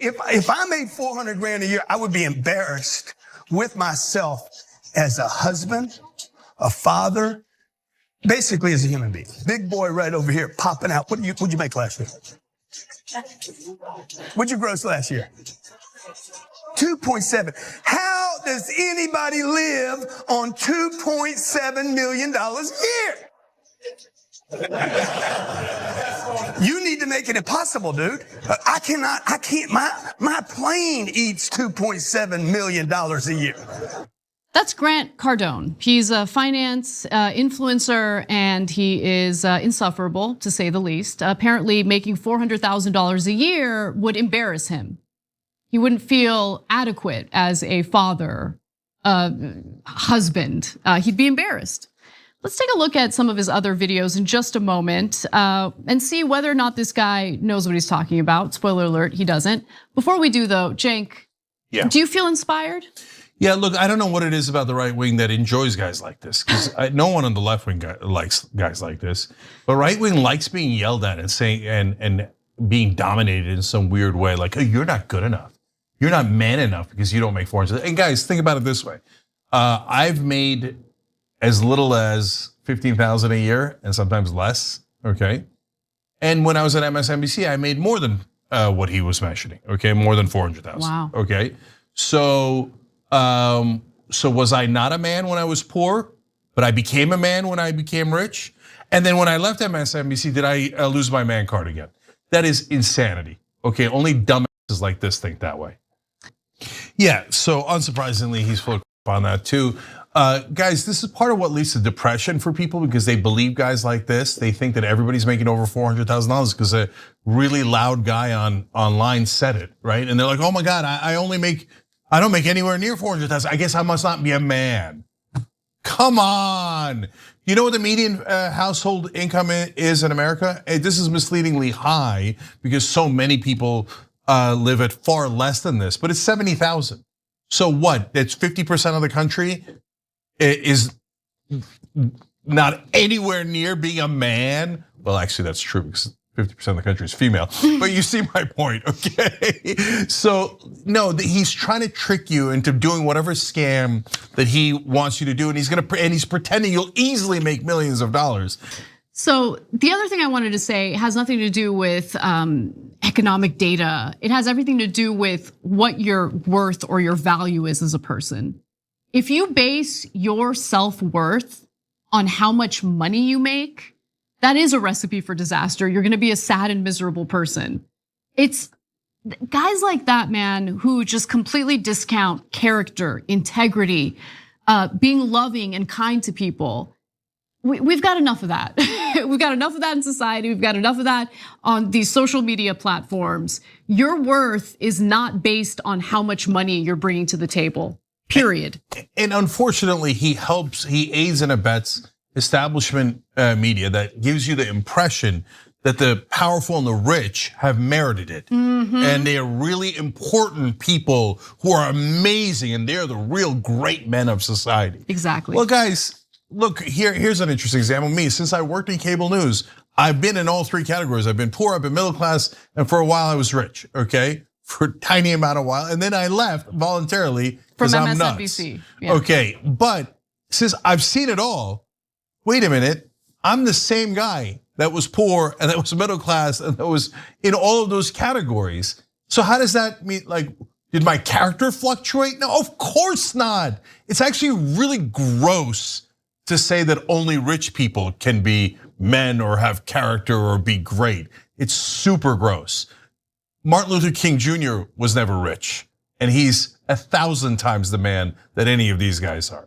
If I made 400 grand a year, I would be embarrassed with myself as a husband, a father, basically as a human being. Big boy right over here popping out. What'd you make last year? What'd you gross last year? 2.7. How does anybody live on $2.7 million a year? You need to make it impossible, dude. I can't, my plane eats $2.7 million a year. That's Grant Cardone. He's a finance influencer, and he is insufferable, to say the least. Apparently, making $400,000 a year would embarrass him. He wouldn't feel adequate as a father, husband. He'd be embarrassed. Let's take a look at some of his other videos in just a moment and see whether or not this guy knows what he's talking about. Spoiler alert, he doesn't. Before we do though, Cenk, do you feel inspired? Yeah, look, I don't know what it is about the right wing that enjoys guys like this, because no one on the left wing likes guys like this. But right wing likes being yelled at and saying and being dominated in some weird way, like, oh, you're not good enough. You're not man enough because you don't make 400. And guys, think about it this way. I've made as little as 15,000 a year and sometimes less, okay? And when I was at MSNBC, I made more than what he was mentioning, okay? More than 400,000, wow. Okay? So was I not a man when I was poor, but I became a man when I became rich? And then when I left MSNBC, did I lose my man card again? That is insanity, okay? Only dumbasses like this think that way. Yeah, so unsurprisingly, he's full of crap on that too. Guys, this is part of what leads to depression for people because they believe guys like this. They think that everybody's making over $400,000 because a really loud guy online said it, right? And they're like, oh my God, I don't make anywhere near 400,000. I guess I must not be a man. Come on. You know what the median household income is in America? This is misleadingly high because so many people live at far less than this, but it's 70,000. So what? It's 50% of the country is not anywhere near being a man. Well, actually that's true because 50% of the country is female, but you see my point, okay? So no, he's trying to trick you into doing whatever scam that he wants you to do, and he's pretending you'll easily make millions of dollars. So the other thing I wanted to say has nothing to do with economic data. It has everything to do with what your worth or your value is as a person. If you base your self-worth on how much money you make, that is a recipe for disaster. You're gonna be a sad and miserable person. It's guys like that, man, who just completely discount character, integrity, being loving and kind to people. We've got enough of that. We've got enough of that in society. We've got enough of that on these social media platforms. Your worth is not based on how much money you're bringing to the table, period. And unfortunately, he aids and abets establishment media that gives you the impression that the powerful and the rich have merited it. And they are really important people who are amazing, and they're the real great men of society. Exactly. Well, guys, look, here's an interesting example. Me, since I worked in cable news, I've been in all three categories. I've been poor, I've been middle class, and for a while I was rich, okay? For a tiny amount of while, and then I left voluntarily because I'm nuts. Yeah. Okay, but since I've seen it all, wait a minute, I'm the same guy that was poor and that was middle class and that was in all of those categories. So how does that mean, like, did my character fluctuate? No, of course not. It's actually really gross to say that only rich people can be men or have character or be great. It's super gross. Martin Luther King Jr. was never rich, and he's 1,000 times the man that any of these guys are.